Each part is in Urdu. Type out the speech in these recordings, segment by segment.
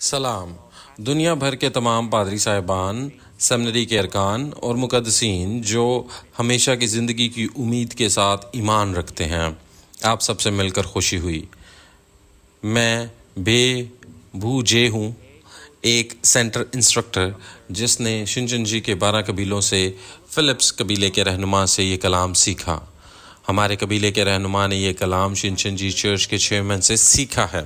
سلام۔ دنیا بھر کے تمام پادری صاحبان، سیمنری کے ارکان اور مقدسین جو ہمیشہ کی زندگی کی امید کے ساتھ ایمان رکھتے ہیں، آپ سب سے مل کر خوشی ہوئی۔ میں بے بھو جے ہوں، ایک سینٹر انسٹرکٹر جس نے شنچن جی کے 12 قبیلوں سے فلپس قبیلے کے رہنما سے یہ کلام سیکھا۔ ہمارے قبیلے کے رہنما نے یہ کلام شنچن جی چرچ کے چیئرمین سے سیکھا ہے۔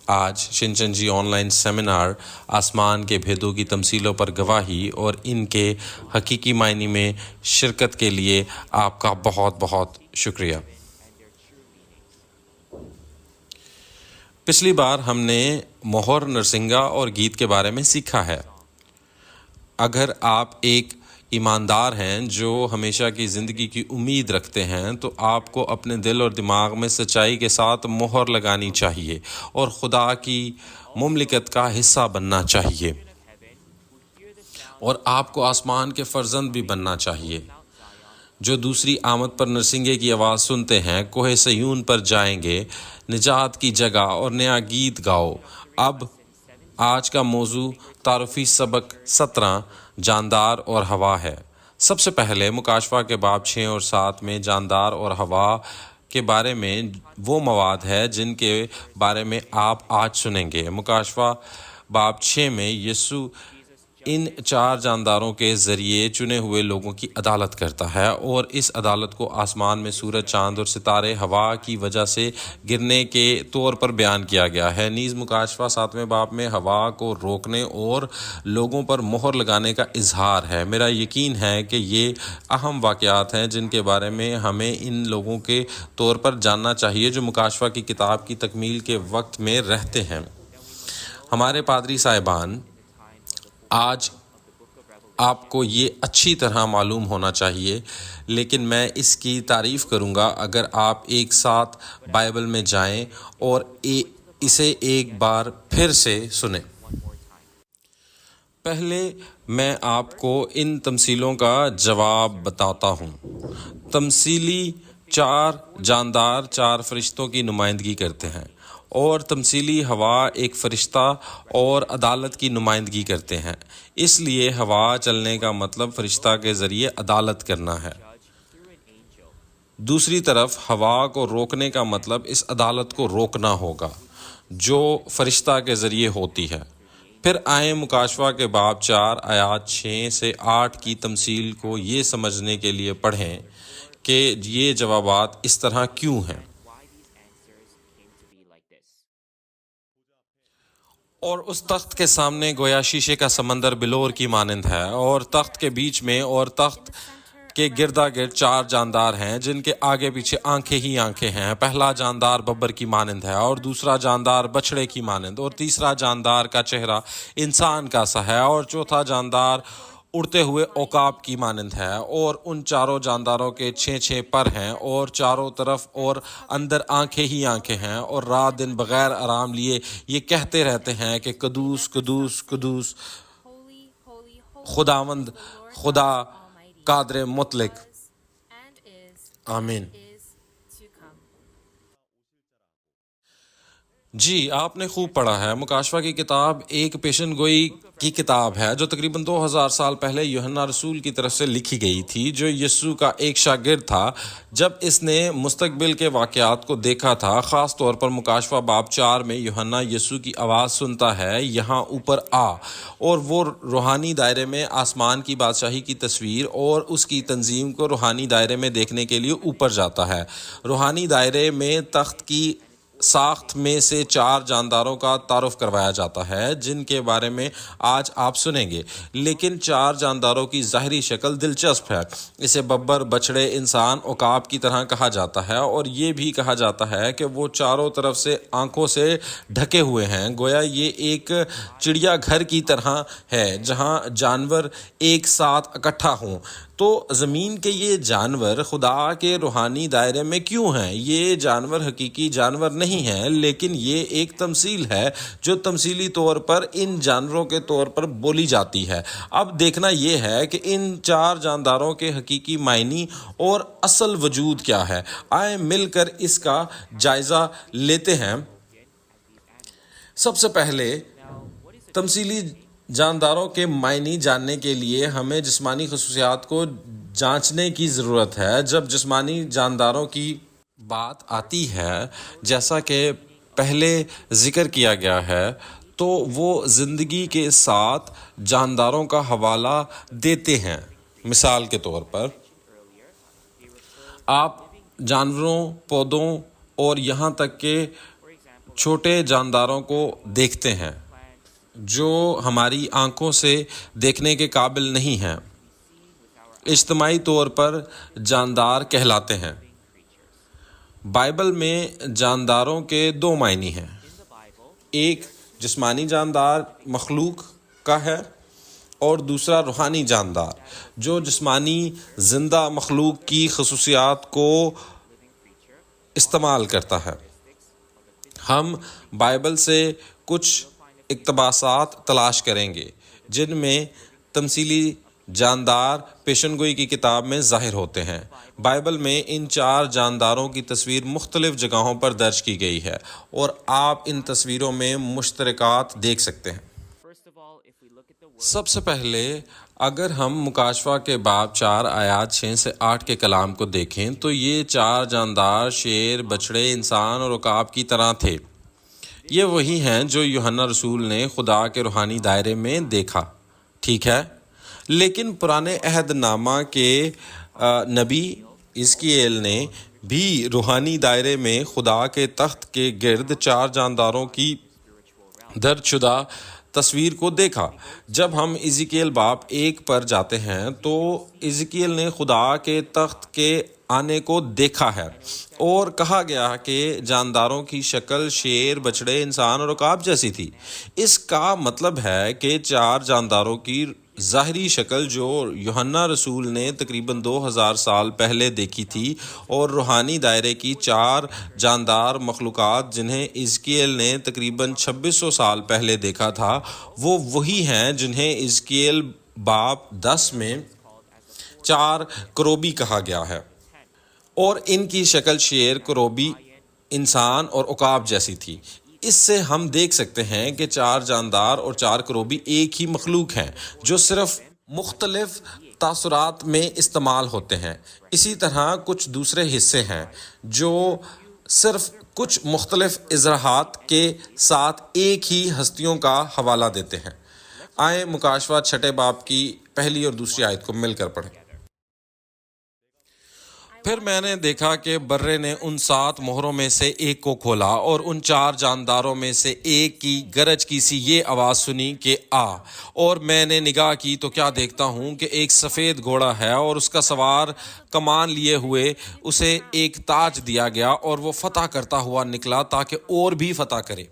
آج شنچن جی آن لائن سیمینار آسمان کے بھیدوں کی تمثیلوں پر گواہی اور ان کے حقیقی معنی میں شرکت کے لیے آپ کا بہت بہت شکریہ۔ پچھلی بار ہم نے مہر، نرسنگا اور گیت کے بارے میں سیکھا ہے۔ اگر آپ ایک ایماندار ہیں جو ہمیشہ کی زندگی کی امید رکھتے ہیں تو آپ کو اپنے دل اور دماغ میں سچائی کے ساتھ مہر لگانی چاہیے اور خدا کی مملکت کا حصہ بننا چاہیے، اور آپ کو آسمان کے فرزند بھی بننا چاہیے۔ جو دوسری آمد پر نرسنگے کی آواز سنتے ہیں، کوہ سیون پر جائیں گے، نجات کی جگہ اور نیا گیت گاؤ۔ اب آج کا موضوع تعارفی سبق 17 جاندار اور ہوا ہے۔ سب سے پہلے مکاشفہ کے باب 6 اور 7 میں جاندار اور ہوا کے بارے میں وہ مواد ہے جن کے بارے میں آپ آج سنیں گے۔ مکاشفہ باب 6 میں یسوع ان 4 جانداروں کے ذریعے چنے ہوئے لوگوں کی عدالت کرتا ہے، اور اس عدالت کو آسمان میں سورج، چاند اور ستارے ہوا کی وجہ سے گرنے کے طور پر بیان کیا گیا ہے۔ نیز مکاشفہ 7ویں باب میں ہوا کو روکنے اور لوگوں پر مہر لگانے کا اظہار ہے۔ میرا یقین ہے کہ یہ اہم واقعات ہیں جن کے بارے میں ہمیں ان لوگوں کے طور پر جاننا چاہیے جو مکاشفہ کی کتاب کی تکمیل کے وقت میں رہتے ہیں۔ ہمارے پادری صاحبان، آج آپ کو یہ اچھی طرح معلوم ہونا چاہیے، لیکن میں اس کی تعریف کروں گا اگر آپ ایک ساتھ بائبل میں جائیں اور اسے ایک بار پھر سے سنیں۔ پہلے میں آپ کو ان تمثیلوں کا جواب بتاتا ہوں۔ تمثیلی 4 جاندار 4 فرشتوں کی نمائندگی کرتے ہیں، اور تمثیلی ہوا ایک فرشتہ اور عدالت کی نمائندگی کرتے ہیں۔ اس لیے ہوا چلنے کا مطلب فرشتہ کے ذریعے عدالت کرنا ہے۔ دوسری طرف ہوا کو روکنے کا مطلب اس عدالت کو روکنا ہوگا جو فرشتہ کے ذریعے ہوتی ہے۔ پھر آئیں مکاشفہ کے باب 4 آیات 6 سے 8 کی تمثیل کو یہ سمجھنے کے لیے پڑھیں کہ یہ جوابات اس طرح کیوں ہیں۔ اور اس تخت کے سامنے گویا شیشے کا سمندر بلور کی مانند ہے، اور تخت کے بیچ میں اور تخت کے گردا گرد 4 جاندار ہیں جن کے آگے پیچھے آنکھیں ہی آنکھیں ہیں۔ پہلا جاندار ببر کی مانند ہے، اور دوسرا جاندار بچھڑے کی مانند، اور تیسرا جاندار کا چہرہ انسان کا سا ہے، اور چوتھا جاندار اڑتے ہوئے عقاب کی مانند ہے۔ اور ان 4 جانداروں کے 6 پر ہیں، اور چاروں طرف اور اندر آنکھیں ہی آنکھیں ہیں، اور رات دن بغیر آرام لیے یہ کہتے رہتے ہیں کہ قدوس قدوس قدوس خداوند خدا قادر مطلق۔ آمین۔ جی، آپ نے خوب پڑھا ہے۔ مکاشفہ کی کتاب ایک پیشن گوئی کی کتاب ہے جو تقریباً 2000 سال پہلے یوحنا رسول کی طرف سے لکھی گئی تھی، جو یسوع کا ایک شاگرد تھا۔ جب اس نے مستقبل کے واقعات کو دیکھا تھا، خاص طور پر مکاشفہ باب 4 میں یوحنا یسوع کی آواز سنتا ہے، یہاں اوپر آ، اور وہ روحانی دائرے میں آسمان کی بادشاہی کی تصویر اور اس کی تنظیم کو روحانی دائرے میں دیکھنے کے لیے اوپر جاتا ہے۔ روحانی دائرے میں تخت کی ساخت میں سے 4 جانداروں کا تعارف کروایا جاتا ہے جن کے بارے میں آج آپ سنیں گے، لیکن 4 جانداروں کی ظاہری شکل دلچسپ ہے۔ اسے ببر، بچھڑے، انسان، عقاب کی طرح کہا جاتا ہے، اور یہ بھی کہا جاتا ہے کہ وہ چاروں طرف سے آنکھوں سے ڈھکے ہوئے ہیں، گویا یہ ایک چڑیا گھر کی طرح ہے جہاں جانور ایک ساتھ اکٹھا ہوں۔ تو زمین کے یہ جانور خدا کے روحانی دائرے میں کیوں ہیں؟ یہ جانور حقیقی جانور نہیں ہیں، لیکن یہ ایک تمثیل ہے جو تمثیلی طور پر ان جانوروں کے طور پر بولی جاتی ہے۔ اب دیکھنا یہ ہے کہ ان 4 جانداروں کے حقیقی معنی اور اصل وجود کیا ہے۔ آئیں مل کر اس کا جائزہ لیتے ہیں۔ سب سے پہلے تمثیلی جانداروں کے معنی جاننے کے لیے ہمیں جسمانی خصوصیات کو جانچنے کی ضرورت ہے۔ جب جسمانی جانداروں کی بات آتی ہے، جیسا کہ پہلے ذکر کیا گیا ہے، تو وہ زندگی کے ساتھ جانداروں کا حوالہ دیتے ہیں۔ مثال کے طور پر آپ جانوروں، پودوں اور یہاں تک کہ چھوٹے جانداروں کو دیکھتے ہیں جو ہماری آنکھوں سے دیکھنے کے قابل نہیں ہیں، اجتماعی طور پر جاندار کہلاتے ہیں۔ بائبل میں جانداروں کے دو معنی ہیں، ایک جسمانی جاندار مخلوق کا ہے اور دوسرا روحانی جاندار جو جسمانی زندہ مخلوق کی خصوصیات کو استعمال کرتا ہے۔ ہم بائبل سے کچھ اقتباسات تلاش کریں گے جن میں تمثیلی جاندار پیشن گوئی کی کتاب میں ظاہر ہوتے ہیں۔ بائبل میں ان 4 جانداروں کی تصویر مختلف جگہوں پر درج کی گئی ہے اور آپ ان تصویروں میں مشترکات دیکھ سکتے ہیں۔ سب سے پہلے اگر ہم مکاشفہ کے باب 4 آیات 6 سے 8 کے کلام کو دیکھیں تو یہ 4 جاندار شیر، بچڑے، انسان اور عقاب کی طرح تھے۔ یہ وہی ہیں جو یوحنا رسول نے خدا کے روحانی دائرے میں دیکھا، ٹھیک ہے؟ لیکن پرانے عہد نامہ کے نبی حزقییل نے بھی روحانی دائرے میں خدا کے تخت کے گرد 4 جانداروں کی درج شدہ تصویر کو دیکھا۔ جب ہم حزقییل باب 1 پر جاتے ہیں تو حزقییل نے خدا کے تخت کے آنے کو دیکھا ہے اور کہا گیا کہ جانداروں کی شکل شیر، بچڑے، انسان اور عقاب جیسی تھی۔ اس کا مطلب ہے کہ 4 جانداروں کی ظاہری شکل جو یوحنا رسول نے تقریباً 2000 سال پہلے دیکھی تھی اور روحانی دائرے کی 4 جاندار مخلوقات جنہیں حزقییل نے تقریباً 2600 سال پہلے دیکھا تھا، وہ وہی ہیں جنہیں حزقییل باب 10 میں 4 کروبی کہا گیا ہے اور ان کی شکل شیر، کروبی، انسان اور عقاب جیسی تھی۔ اس سے ہم دیکھ سکتے ہیں کہ 4 جاندار اور 4 کروبی ایک ہی مخلوق ہیں جو صرف مختلف تاثرات میں استعمال ہوتے ہیں۔ اسی طرح کچھ دوسرے حصے ہیں جو صرف کچھ مختلف اظہارات کے ساتھ ایک ہی ہستیوں کا حوالہ دیتے ہیں۔ آئیں مکاشفہ 6 باب کی پہلی اور دوسری آیت کو مل کر پڑھیں۔ پھر میں نے دیکھا کہ برے نے ان 7 مہروں میں سے ایک کو کھولا اور ان 4 جانداروں میں سے ایک کی گرج کی سی یہ آواز سنی کہ آ، اور میں نے نگاہ کی تو کیا دیکھتا ہوں کہ ایک سفید گھوڑا ہے اور اس کا سوار کمان لیے ہوئے اسے ایک تاج دیا گیا اور وہ فتح کرتا ہوا نکلا تاکہ اور بھی فتح کرے۔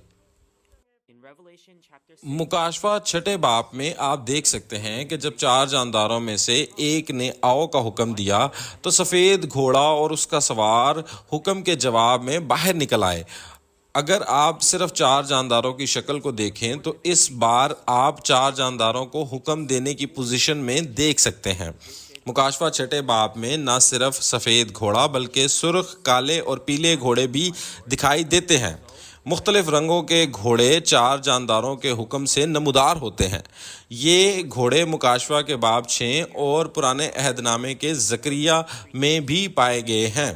مکاشفہ 6 باب میں آپ دیکھ سکتے ہیں کہ جب 4 جانداروں میں سے ایک نے آؤ کا حکم دیا تو سفید گھوڑا اور اس کا سوار حکم کے جواب میں باہر نکل آئے۔ اگر آپ صرف 4 جانداروں کی شکل کو دیکھیں تو اس بار آپ 4 جانداروں کو حکم دینے کی پوزیشن میں دیکھ سکتے ہیں۔ مکاشفہ 6 باب میں نہ صرف سفید گھوڑا بلکہ سرخ، کالے اور پیلے گھوڑے بھی دکھائی دیتے ہیں۔ مختلف رنگوں کے گھوڑے 4 جانداروں کے حکم سے نمودار ہوتے ہیں۔ یہ گھوڑے مکاشفہ کے باب 6 اور پرانے عہد نامے کے زکریا میں بھی پائے گئے ہیں۔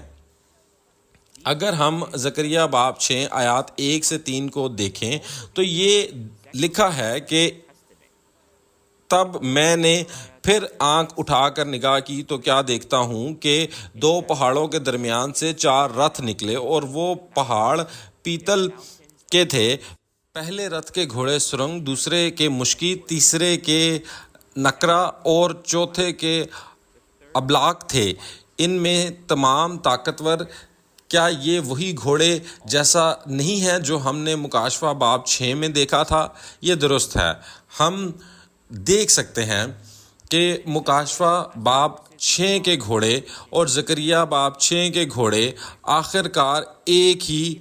اگر ہم زکریا باب 6 آیات 1 سے 3 کو دیکھیں تو یہ لکھا ہے کہ تب میں نے پھر آنکھ اٹھا کر نگاہ کی تو کیا دیکھتا ہوں کہ 2 پہاڑوں کے درمیان سے 4 رتھ نکلے اور وہ پہاڑ پیتل کے تھے۔ پہلے رتھ کے گھوڑے سرنگ، دوسرے کے مشکی، تیسرے کے نکرا اور چوتھے کے ابلاق تھے۔ ان میں تمام طاقتور۔ کیا یہ وہی گھوڑے جیسا نہیں ہے جو ہم نے مکاشفہ باب 6 میں دیکھا تھا؟ یہ درست ہے۔ ہم دیکھ سکتے ہیں کہ مکاشفہ باب 6 کے گھوڑے اور زکریا باب 6 کے گھوڑے آخر کار ایک ہی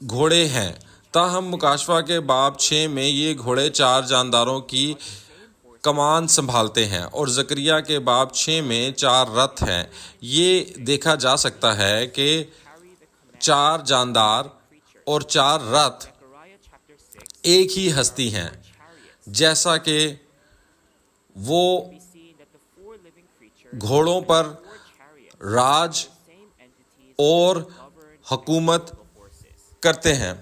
گھوڑے ہیں، تاہم مکاشفہ کے باب 6 میں یہ گھوڑے 4 جانداروں کی کمان سنبھالتے ہیں اور زکریا کے باب 6 میں 4 رتھ ہیں۔ یہ دیکھا جا سکتا ہے کہ 4 جاندار اور 4 رتھ ایک ہی ہستی ہیں۔ جیسا کہ وہ گھوڑوں پر راج اور حکومت کرتے ہیں۔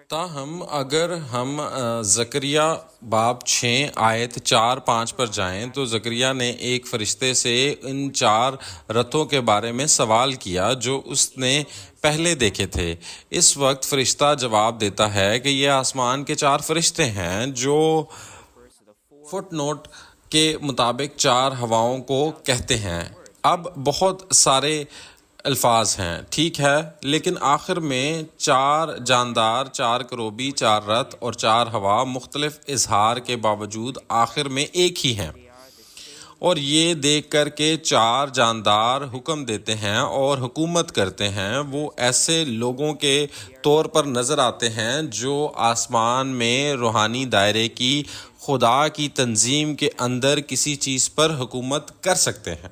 تاہم اگر ہم زکریا باب 6 آیت 4-5 پر جائیں تو زکریا نے ایک فرشتے سے ان 4 رتھوں کے بارے میں سوال کیا جو اس نے پہلے دیکھے تھے۔ اس وقت فرشتہ جواب دیتا ہے کہ یہ آسمان کے 4 فرشتے ہیں جو فٹ نوٹ کے مطابق 4 ہواؤں کو کہتے ہیں۔ اب بہت سارے الفاظ ہیں، ٹھیک ہے، لیکن آخر میں 4 جاندار، 4 کروبی، 4 رتھ اور 4 ہوا مختلف اظہار کے باوجود آخر میں ایک ہی ہیں۔ اور یہ دیکھ کر کہ 4 جاندار حکم دیتے ہیں اور حکومت کرتے ہیں، وہ ایسے لوگوں کے طور پر نظر آتے ہیں جو آسمان میں روحانی دائرے کی خدا کی تنظیم کے اندر کسی چیز پر حکومت کر سکتے ہیں۔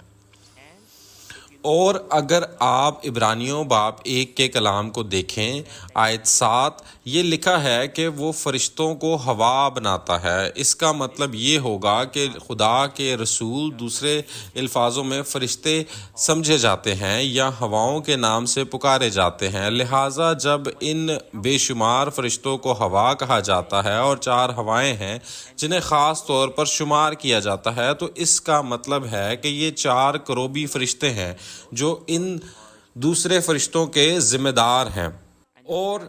اور اگر آپ عبرانیوں باب 1 کے کلام کو دیکھیں، آیت 7 یہ لکھا ہے کہ وہ فرشتوں کو ہوا بناتا ہے۔ اس کا مطلب یہ ہوگا کہ خدا کے رسول دوسرے الفاظوں میں فرشتے سمجھے جاتے ہیں یا ہواؤں کے نام سے پکارے جاتے ہیں۔ لہٰذا جب ان بے شمار فرشتوں کو ہوا کہا جاتا ہے اور 4 ہوائیں ہیں جنہیں خاص طور پر شمار کیا جاتا ہے، تو اس کا مطلب ہے کہ یہ 4 کروبی فرشتے ہیں جو ان دوسرے فرشتوں کے ذمہ دار ہیں۔ اور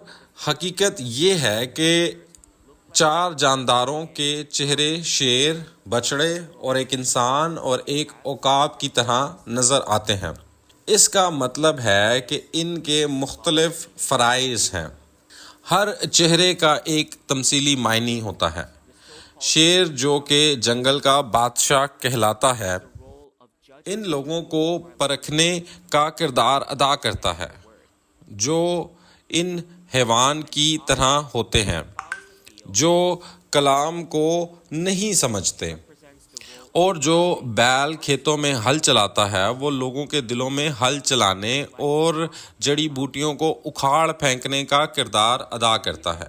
حقیقت یہ ہے کہ 4 جانداروں کے چہرے شیر، بچڑے اور ایک انسان اور ایک عقاب کی طرح نظر آتے ہیں۔ اس کا مطلب ہے کہ ان کے مختلف فرائض ہیں۔ ہر چہرے کا ایک تمثیلی معنی ہوتا ہے۔ شیر جو کہ جنگل کا بادشاہ کہلاتا ہے، ان لوگوں کو پرکھنے کا کردار ادا کرتا ہے جو ان حیوان کی طرح ہوتے ہیں جو کلام کو نہیں سمجھتے، اور جو بیل کھیتوں میں ہل چلاتا ہے وہ لوگوں کے دلوں میں ہل چلانے اور جڑی بوٹیوں کو اکھاڑ پھینکنے کا کردار ادا کرتا ہے۔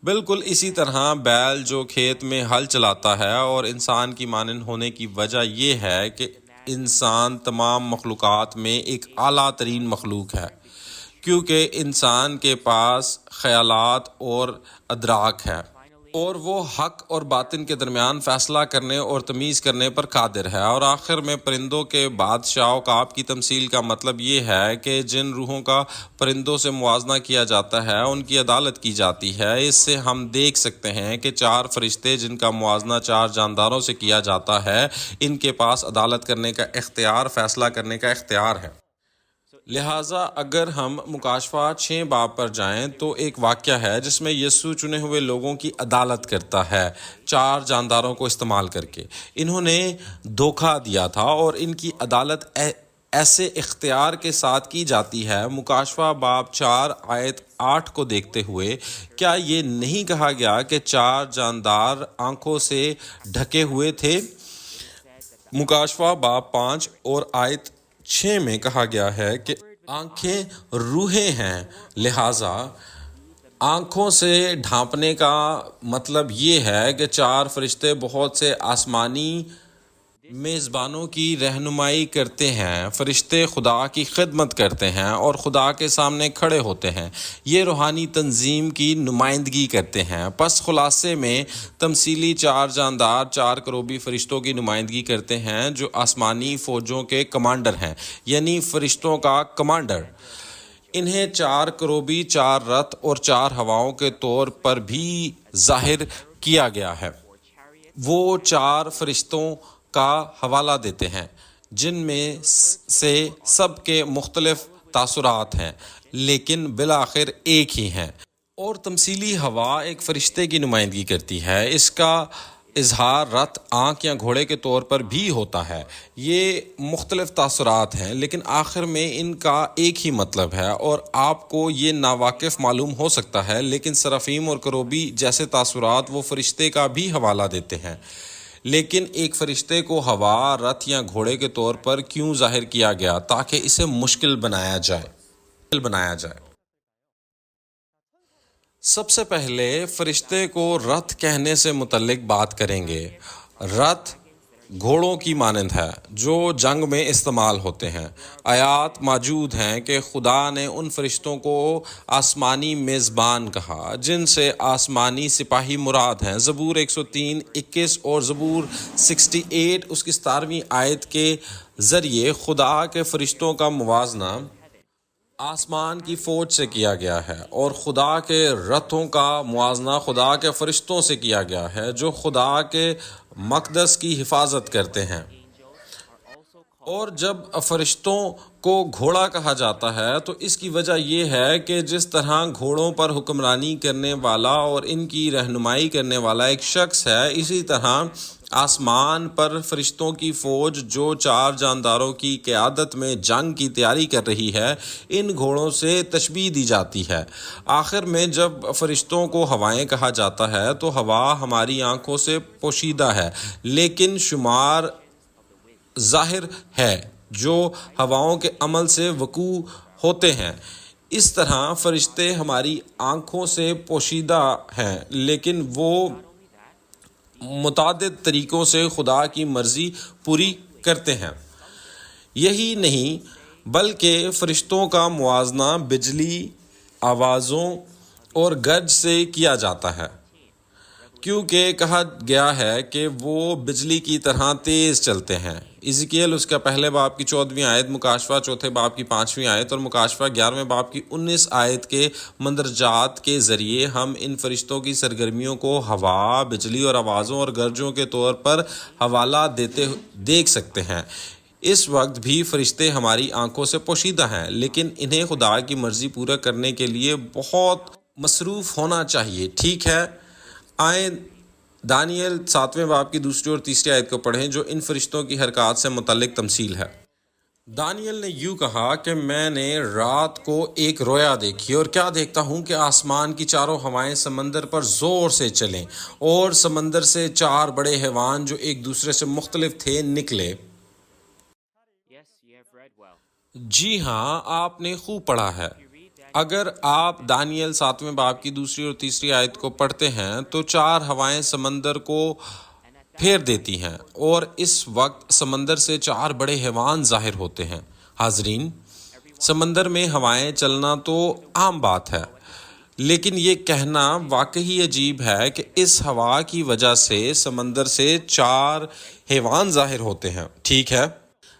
بالکل اسی طرح بیل جو کھیت میں ہل چلاتا ہے اور انسان کی مانند ہونے کی وجہ یہ ہے کہ انسان تمام مخلوقات میں ایک اعلیٰ ترین مخلوق ہے، کیونکہ انسان کے پاس خیالات اور ادراک ہے، اور وہ حق اور باطن کے درمیان فیصلہ کرنے اور تمیز کرنے پر قادر ہے۔ اور آخر میں پرندوں کے بادشاہ عقاب کی تمثیل کا مطلب یہ ہے کہ جن روحوں کا پرندوں سے موازنہ کیا جاتا ہے ان کی عدالت کی جاتی ہے۔ اس سے ہم دیکھ سکتے ہیں کہ 4 فرشتے جن کا موازنہ 4 جانداروں سے کیا جاتا ہے، ان کے پاس عدالت کرنے کا اختیار، فیصلہ کرنے کا اختیار ہے۔ لہٰذا اگر ہم مکاشفہ 6 باب پر جائیں تو ایک واقعہ ہے جس میں یسوع چنے ہوئے لوگوں کی عدالت کرتا ہے 4 جانداروں کو استعمال کر کے۔ انہوں نے دھوکہ دیا تھا اور ان کی عدالت ایسے اختیار کے ساتھ کی جاتی ہے۔ مکاشفہ باب 4 آیت 8 کو دیکھتے ہوئے کیا یہ نہیں کہا گیا کہ 4 جاندار آنکھوں سے ڈھکے ہوئے تھے؟ مکاشفہ باب 5 اور آیت 6 میں کہا گیا ہے کہ آنکھیں روحیں ہیں، لہٰذا آنکھوں سے ڈھانپنے کا مطلب یہ ہے کہ 4 فرشتے بہت سے آسمانی میزبانوں کی رہنمائی کرتے ہیں۔ فرشتے خدا کی خدمت کرتے ہیں اور خدا کے سامنے کھڑے ہوتے ہیں، یہ روحانی تنظیم کی نمائندگی کرتے ہیں۔ پس خلاصے میں تمثیلی 4 جاندار 4 کروبی فرشتوں کی نمائندگی کرتے ہیں جو آسمانی فوجوں کے کمانڈر ہیں، یعنی فرشتوں کا کمانڈر۔ انہیں 4 کروبی، 4 رتھ اور 4 ہواؤں کے طور پر بھی ظاہر کیا گیا ہے۔ وہ 4 فرشتوں کا حوالہ دیتے ہیں جن میں سے سب کے مختلف تاثرات ہیں لیکن بالآخر ایک ہی ہیں۔ اور تمثیلی ہوا ایک فرشتے کی نمائندگی کرتی ہے۔ اس کا اظہار رتھ، آنکھ یا گھوڑے کے طور پر بھی ہوتا ہے۔ یہ مختلف تاثرات ہیں لیکن آخر میں ان کا ایک ہی مطلب ہے، اور آپ کو یہ ناواقف معلوم ہو سکتا ہے، لیکن سرافیم اور کروبی جیسے تاثرات وہ فرشتے کا بھی حوالہ دیتے ہیں۔ لیکن ایک فرشتے کو ہوا، رتھ یا گھوڑے کے طور پر کیوں ظاہر کیا گیا؟ تاکہ اسے مشکل بنایا جائے۔ سب سے پہلے فرشتے کو رتھ کہنے سے متعلق بات کریں گے۔ رتھ گھوڑوں کی مانند ہے جو جنگ میں استعمال ہوتے ہیں۔ آیات موجود ہیں کہ خدا نے ان فرشتوں کو آسمانی میزبان کہا جن سے آسمانی سپاہی مراد ہیں۔ زبور 103:21 اور زبور 68 اس کی 17ویں آیت کے ذریعے خدا کے فرشتوں کا موازنہ آسمان کی فوج سے کیا گیا ہے، اور خدا کے رتھوں کا موازنہ خدا کے فرشتوں سے کیا گیا ہے جو خدا کے مقدس کی حفاظت کرتے ہیں۔ اور جب فرشتوں کو گھوڑا کہا جاتا ہے تو اس کی وجہ یہ ہے کہ جس طرح گھوڑوں پر حکمرانی کرنے والا اور ان کی رہنمائی کرنے والا ایک شخص ہے، اسی طرح آسمان پر فرشتوں کی فوج جو 4 جانداروں کی قیادت میں جنگ کی تیاری کر رہی ہے، ان گھوڑوں سے تشبیہ دی جاتی ہے۔ آخر میں جب فرشتوں کو ہوائیں کہا جاتا ہے تو ہوا ہماری آنکھوں سے پوشیدہ ہے لیکن شمار ظاہر ہے جو ہواؤں کے عمل سے وقوع ہوتے ہیں۔ اس طرح فرشتے ہماری آنکھوں سے پوشیدہ ہیں لیکن وہ متعدد طریقوں سے خدا کی مرضی پوری کرتے ہیں۔ یہی نہیں بلکہ فرشتوں کا موازنہ بجلی، آوازوں اور گرج سے کیا جاتا ہے، کیونکہ کہا گیا ہے کہ وہ بجلی کی طرح تیز چلتے ہیں۔ ازکیل اس کا پہلے باب کی 14ویں آیت، مکاشفہ چوتھے باب کی 5ویں آیت اور مکاشفہ 11ویں باب کی 19 آیت کے مندرجات کے ذریعے ہم ان فرشتوں کی سرگرمیوں کو ہوا، بجلی اور آوازوں اور گرجوں کے طور پر حوالہ دیتے دیکھ سکتے ہیں۔ اس وقت بھی فرشتے ہماری آنکھوں سے پوشیدہ ہیں لیکن انہیں خدا کی مرضی پورا کرنے کے لیے بہت مصروف ہونا چاہیے۔ ٹھیک ہے، آئیں دانیل 7ویں باب کی 2 اور 3 آیت کو پڑھیں جو ان فرشتوں کی حرکات سے متعلق تمثیل ہے۔ دانیل نے یوں کہا کہ میں نے رات کو ایک رویا دیکھی اور کیا دیکھتا ہوں کہ آسمان کی 4 ہوائیں سمندر پر زور سے چلیں اور سمندر سے 4 بڑے حیوان جو ایک دوسرے سے مختلف تھے نکلے۔ جی ہاں، آپ نے خوب پڑھا ہے۔ اگر آپ دانیل 7ویں باب کی 2 اور 3 آیت کو پڑھتے ہیں تو 4 ہوائیں سمندر کو پھیر دیتی ہیں اور اس وقت سمندر سے 4 بڑے حیوان ظاہر ہوتے ہیں۔ حاضرین، سمندر میں ہوائیں چلنا تو عام بات ہے، لیکن یہ کہنا واقعی عجیب ہے کہ اس ہوا کی وجہ سے سمندر سے 4 حیوان ظاہر ہوتے ہیں۔ ٹھیک ہے،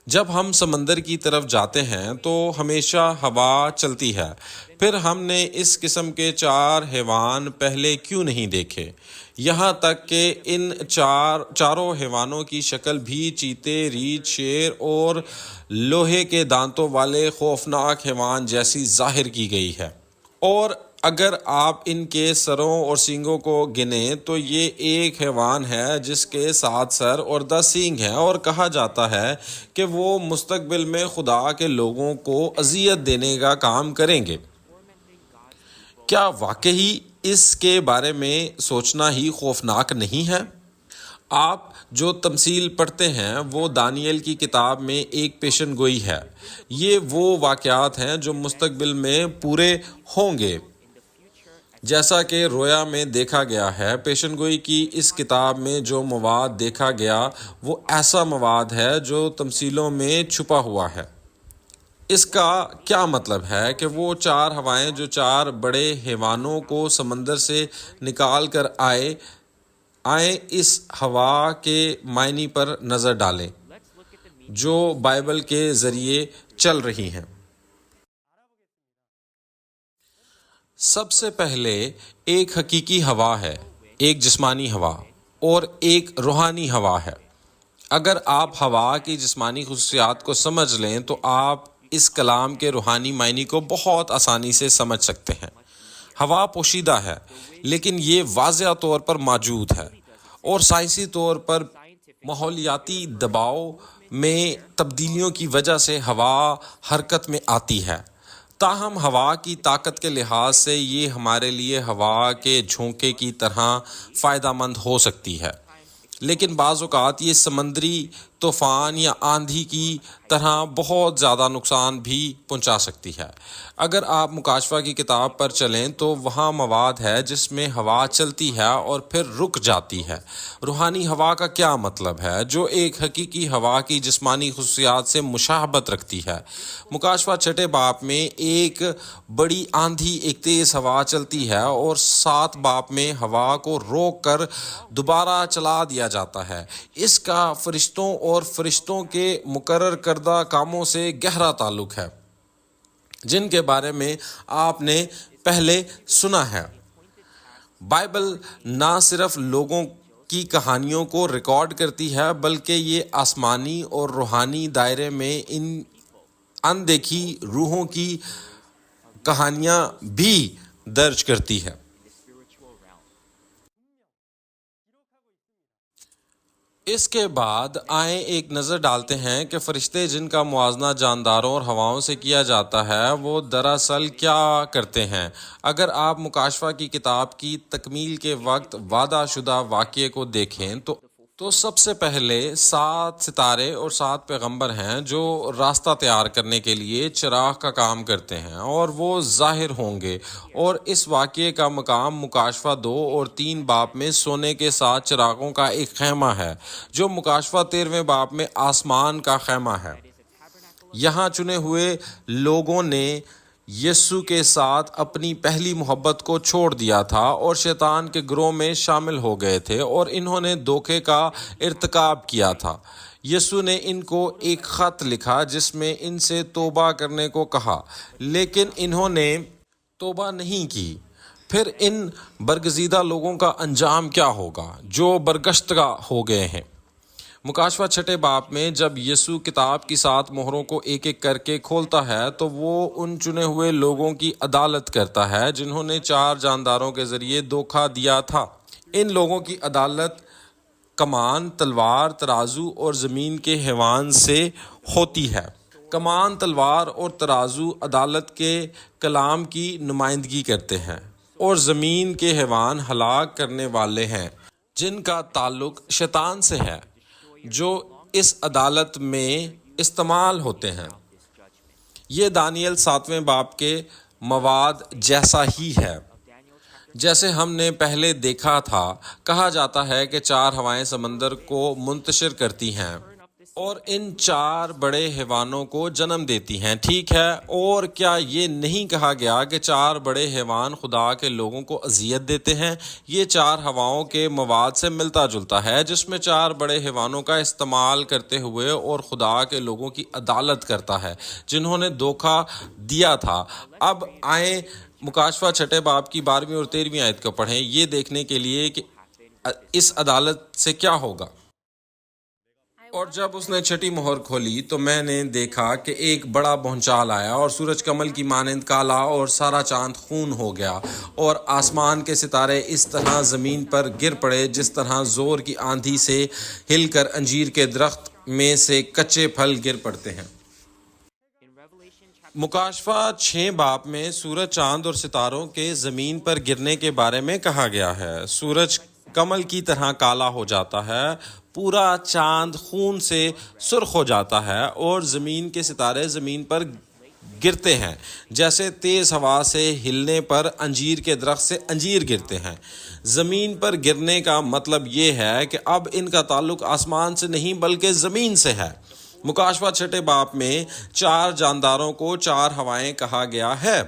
جب ہم سمندر کی طرف جاتے ہیں تو ہمیشہ ہوا چلتی ہے، پھر ہم نے اس قسم کے 4 حیوان پہلے کیوں نہیں دیکھے؟ یہاں تک کہ ان چاروں حیوانوں کی شکل بھی چیتے، ریچھ، شیر اور لوہے کے دانتوں والے خوفناک حیوان جیسی ظاہر کی گئی ہے، اور اگر آپ ان کے سروں اور سینگوں کو گنیں تو یہ ایک حیوان ہے جس کے 7 سر اور 10 سینگ ہیں، اور کہا جاتا ہے کہ وہ مستقبل میں خدا کے لوگوں کو اذیت دینے کا کام کریں گے۔ کیا واقعی اس کے بارے میں سوچنا ہی خوفناک نہیں ہے؟ آپ جو تمثیل پڑھتے ہیں وہ دانیل کی کتاب میں ایک پیشن گوئی ہے۔ یہ وہ واقعات ہیں جو مستقبل میں پورے ہوں گے جیسا کہ رویا میں دیکھا گیا ہے۔ پیشن گوئی کی اس کتاب میں جو مواد دیکھا گیا وہ ایسا مواد ہے جو تمثیلوں میں چھپا ہوا ہے۔ اس کا کیا مطلب ہے کہ وہ 4 ہوائیں جو 4 بڑے حیوانوں کو سمندر سے نکال کر آئیں اس ہوا کے معنی پر نظر ڈالیں جو بائبل کے ذریعے چل رہی ہیں۔ سب سے پہلے ایک حقیقی ہوا ہے، ایک جسمانی ہوا، اور ایک روحانی ہوا ہے۔ اگر آپ ہوا کی جسمانی خصوصیات کو سمجھ لیں تو آپ اس کلام کے روحانی معنی کو بہت آسانی سے سمجھ سکتے ہیں۔ ہوا پوشیدہ ہے لیکن یہ واضح طور پر موجود ہے، اور سائنسی طور پر ماحولیاتی دباؤ میں تبدیلیوں کی وجہ سے ہوا حرکت میں آتی ہے۔ تاہم ہوا کی طاقت کے لحاظ سے یہ ہمارے لیے ہوا کے جھونکے کی طرح فائدہ مند ہو سکتی ہے، لیکن بعض اوقات یہ سمندری طوفان یا آندھی کی طرح بہت زیادہ نقصان بھی پہنچا سکتی ہے۔ اگر آپ مکاشفہ کی کتاب پر چلیں تو وہاں مواد ہے جس میں ہوا چلتی ہے اور پھر رک جاتی ہے۔ روحانی ہوا کا کیا مطلب ہے؟ جو ایک حقیقی ہوا کی جسمانی خصوصیات سے مشابہت رکھتی ہے۔ مکاشفہ چھٹے باب میں ایک بڑی آندھی، ایک تیز ہوا چلتی ہے اور 7 باب میں ہوا کو روک کر دوبارہ چلا دیا جاتا ہے۔ اس کا فرشتوں اور فرشتوں کے مقرر کردہ کاموں سے گہرا تعلق ہے، جن کے بارے میں آپ نے پہلے سنا ہے۔ بائبل نہ صرف لوگوں کی کہانیوں کو ریکارڈ کرتی ہے بلکہ یہ آسمانی اور روحانی دائرے میں ان دیکھی روحوں کی کہانیاں بھی درج کرتی ہے۔ اس کے بعد آئیں ایک نظر ڈالتے ہیں کہ فرشتے جن کا موازنہ جانداروں اور ہواؤں سے کیا جاتا ہے وہ دراصل کیا کرتے ہیں۔ اگر آپ مکاشفہ کی کتاب کی تکمیل کے وقت وعدہ شدہ واقعے کو دیکھیں تو سب سے پہلے 7 ستارے اور 7 پیغمبر ہیں جو راستہ تیار کرنے کے لیے چراغ کا کام کرتے ہیں، اور وہ ظاہر ہوں گے۔ اور اس واقعے کا مقام مکاشفہ 2 اور 3 باب میں سونے کے 7 چراغوں کا ایک خیمہ ہے، جو مکاشفہ 13ویں باب میں آسمان کا خیمہ ہے۔ یہاں چنے ہوئے لوگوں نے یسوع کے ساتھ اپنی پہلی محبت کو چھوڑ دیا تھا اور شیطان کے گروہ میں شامل ہو گئے تھے اور انہوں نے دھوکے کا ارتکاب کیا تھا۔ یسوع نے ان کو ایک خط لکھا جس میں ان سے توبہ کرنے کو کہا، لیکن انہوں نے توبہ نہیں کی۔ پھر ان برگزیدہ لوگوں کا انجام کیا ہوگا جو برگشتہ ہو گئے ہیں؟ مکاشفہ چھٹے باب میں جب یسوع کتاب کی 7 مہروں کو ایک ایک کر کے کھولتا ہے تو وہ ان چنے ہوئے لوگوں کی عدالت کرتا ہے جنہوں نے 4 جانداروں کے ذریعے دھوکہ دیا تھا۔ ان لوگوں کی عدالت کمان، تلوار، ترازو اور زمین کے حیوان سے ہوتی ہے۔ کمان، تلوار اور ترازو عدالت کے کلام کی نمائندگی کرتے ہیں، اور زمین کے حیوان ہلاک کرنے والے ہیں جن کا تعلق شیطان سے ہے، جو اس عدالت میں استعمال ہوتے ہیں۔ یہ دانیل 7ویں باب کے مواد جیسا ہی ہے جیسے ہم نے پہلے دیکھا تھا۔ کہا جاتا ہے کہ 4 ہوائیں سمندر کو منتشر کرتی ہیں اور ان 4 بڑے حیوانوں کو جنم دیتی ہیں، ٹھیک ہے؟ اور کیا یہ نہیں کہا گیا کہ 4 بڑے حیوان خدا کے لوگوں کو اذیت دیتے ہیں؟ یہ 4 ہواؤں کے مواد سے ملتا جلتا ہے جس میں 4 بڑے حیوانوں کا استعمال کرتے ہوئے اور خدا کے لوگوں کی عدالت کرتا ہے جنہوں نے دھوکہ دیا تھا۔ اب آئیں مکاشفہ چھٹے باب کی 12ویں اور 13ویں آیت کو پڑھیں، یہ دیکھنے کے لیے کہ اس عدالت سے کیا ہوگا۔ اور جب اس نے چھٹی مہر کھولی تو میں نے دیکھا کہ ایک بڑا بھونچال آیا اور سورج کمل کی مانند کالا اور سارا چاند خون ہو گیا، اور آسمان کے ستارے اس طرح زمین پر گر پڑے جس طرح زور کی آندھی سے ہل کر انجیر کے درخت میں سے کچے پھل گر پڑتے ہیں۔ مکاشفہ 6 باب میں سورج، چاند اور ستاروں کے زمین پر گرنے کے بارے میں کہا گیا ہے۔ سورج کمل کی طرح کالا ہو جاتا ہے، پورا چاند خون سے سرخ ہو جاتا ہے، اور زمین کے ستارے زمین پر گرتے ہیں جیسے تیز ہوا سے ہلنے پر انجیر کے درخت سے انجیر گرتے ہیں۔ زمین پر گرنے کا مطلب یہ ہے کہ اب ان کا تعلق آسمان سے نہیں بلکہ زمین سے ہے۔ مکاشفہ چھٹے باب میں 4 جانداروں کو 4 ہوائیں کہا گیا ہے۔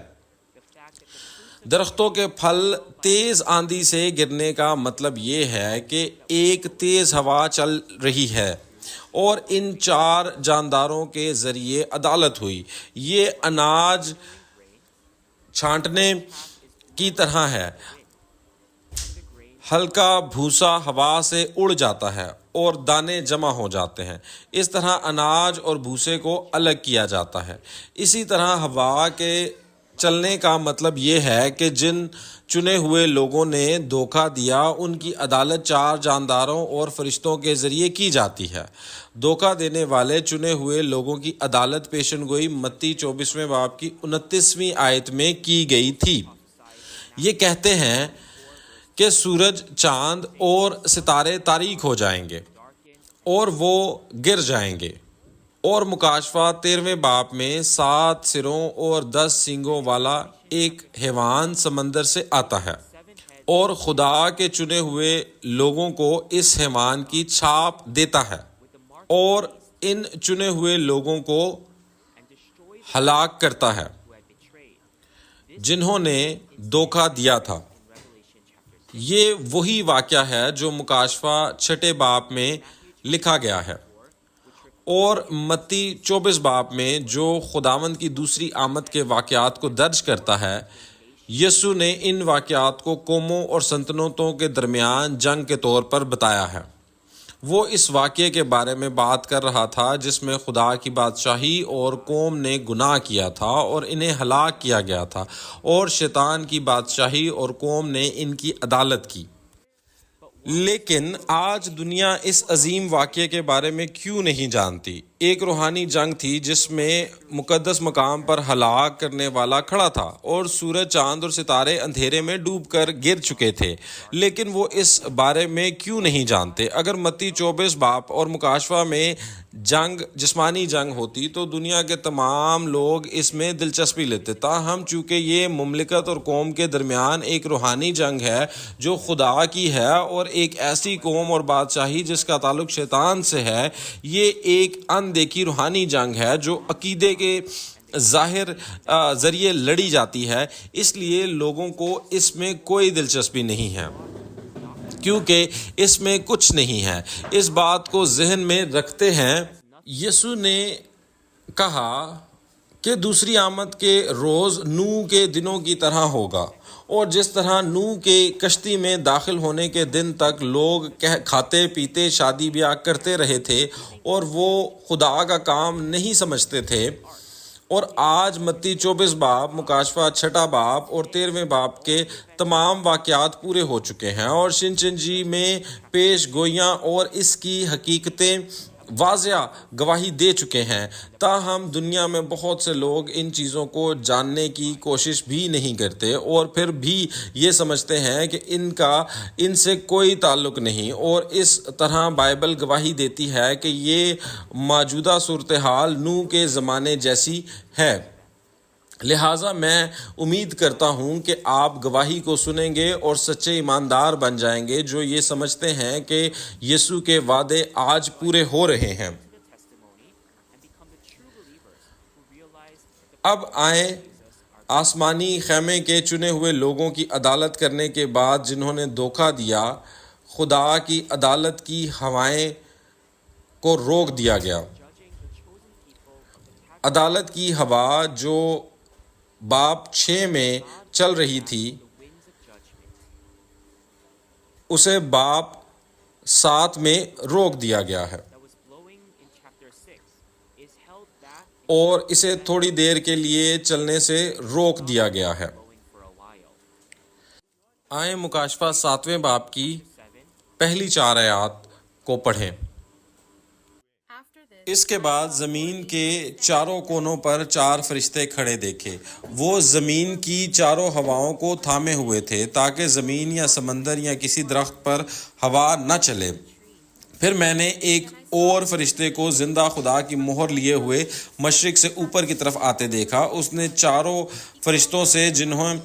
درختوں کے پھل تیز آندھی سے گرنے کا مطلب یہ ہے کہ ایک تیز ہوا چل رہی ہے اور ان 4 جانداروں کے ذریعے عدالت ہوئی۔ یہ اناج چھانٹنے کی طرح ہے، ہلکا بھوسا ہوا سے اڑ جاتا ہے اور دانے جمع ہو جاتے ہیں۔ اس طرح اناج اور بھوسے کو الگ کیا جاتا ہے۔ اسی طرح ہوا کے چلنے کا مطلب یہ ہے کہ جن چنے ہوئے لوگوں نے دھوکہ دیا ان کی عدالت 4 جانداروں اور فرشتوں کے ذریعے کی جاتی ہے۔ دھوکہ دینے والے چنے ہوئے لوگوں کی عدالت پیشن گوئی متی 24ویں باب کی 29ویں آیت میں کی گئی تھی۔ یہ کہتے ہیں کہ سورج، چاند اور ستارے تاریک ہو جائیں گے اور وہ گر جائیں گے۔ اور مکاشفہ 13ویں باب میں 7 سروں اور 10 سینگوں والا ایک حیوان سمندر سے آتا ہے اور خدا کے چنے ہوئے لوگوں کو اس حیوان کی چھاپ دیتا ہے اور ان چنے ہوئے لوگوں کو ہلاک کرتا ہے جنہوں نے دھوکہ دیا تھا۔ یہ وہی واقعہ ہے جو مکاشفہ 6 باب میں لکھا گیا ہے، اور متی 24 باب میں جو خداوند کی دوسری آمد کے واقعات کو درج کرتا ہے۔ یسوع نے ان واقعات کو قوموں اور سلطنتوں کے درمیان جنگ کے طور پر بتایا ہے۔ وہ اس واقعے کے بارے میں بات کر رہا تھا جس میں خدا کی بادشاہی اور قوم نے گناہ کیا تھا اور انہیں ہلاک کیا گیا تھا، اور شیطان کی بادشاہی اور قوم نے ان کی عدالت کی۔ لیکن آج دنیا اس عظیم واقعے کے بارے میں کیوں نہیں جانتی؟ ایک روحانی جنگ تھی جس میں مقدس مقام پر ہلاک کرنے والا کھڑا تھا، اور سورج، چاند اور ستارے اندھیرے میں ڈوب کر گر چکے تھے، لیکن وہ اس بارے میں کیوں نہیں جانتے؟ اگر متی 24 باب اور مکاشفہ میں جنگ جسمانی جنگ ہوتی تو دنیا کے تمام لوگ اس میں دلچسپی لیتے۔ تاہم چونکہ یہ مملکت اور قوم کے درمیان ایک روحانی جنگ ہے جو خدا کی ہے، اور ایک ایسی قوم اور بادشاہی جس کا تعلق شیطان سے ہے، یہ ایک اندیکھی روحانی جنگ ہے جو عقیدے کے ظاہر ذریعے لڑی جاتی ہے، اس لیے لوگوں کو اس میں کوئی دلچسپی نہیں ہے کیونکہ اس میں کچھ نہیں ہے۔ اس بات کو ذہن میں رکھتے ہیں یسوع نے کہا کہ دوسری آمد کے روز نوح کے دنوں کی طرح ہوگا، اور جس طرح نوح کے کشتی میں داخل ہونے کے دن تک لوگ کھاتے پیتے شادی بیاہ کرتے رہے تھے اور وہ خدا کا کام نہیں سمجھتے تھے، اور آج متی 24 باب، مکاشفہ 6 باب اور 13ویں باب کے تمام واقعات پورے ہو چکے ہیں اور شنچنجی میں پیش گوئیاں اور اس کی حقیقتیں واضح گواہی دے چکے ہیں۔ تاہم دنیا میں بہت سے لوگ ان چیزوں کو جاننے کی کوشش بھی نہیں کرتے، اور پھر بھی یہ سمجھتے ہیں کہ ان سے کوئی تعلق نہیں، اور اس طرح بائبل گواہی دیتی ہے کہ یہ موجودہ صورتحال نوح کے زمانے جیسی ہے۔ لہٰذا میں امید کرتا ہوں کہ آپ گواہی کو سنیں گے اور سچے ایماندار بن جائیں گے جو یہ سمجھتے ہیں کہ یسوع کے وعدے آج پورے ہو رہے ہیں۔ اب آئیں آسمانی خیمے کے چنے ہوئے لوگوں کی عدالت کرنے کے بعد جنہوں نے دھوکہ دیا، خدا کی عدالت کی ہوائیں کو روک دیا گیا۔ عدالت کی ہوا جو باب 6 میں چل رہی تھی اسے باب 7 میں روک دیا گیا ہے، اور اسے تھوڑی دیر کے لیے چلنے سے روک دیا گیا ہے۔ آئیں مکاشفہ 7ویں باب کی پہلی 4 آیات کو پڑھیں۔ اس کے بعد زمین کے چاروں کونوں پر 4 فرشتے کھڑے دیکھے۔ وہ زمین کی چاروں ہواؤں کو تھامے ہوئے تھے تاکہ زمین یا سمندر یا کسی درخت پر ہوا نہ چلے۔ پھر میں نے ایک اور فرشتے کو زندہ خدا کی مہر لیے ہوئے مشرق سے اوپر کی طرف آتے دیکھا۔ اس نے چاروں فرشتوں سے جنہیں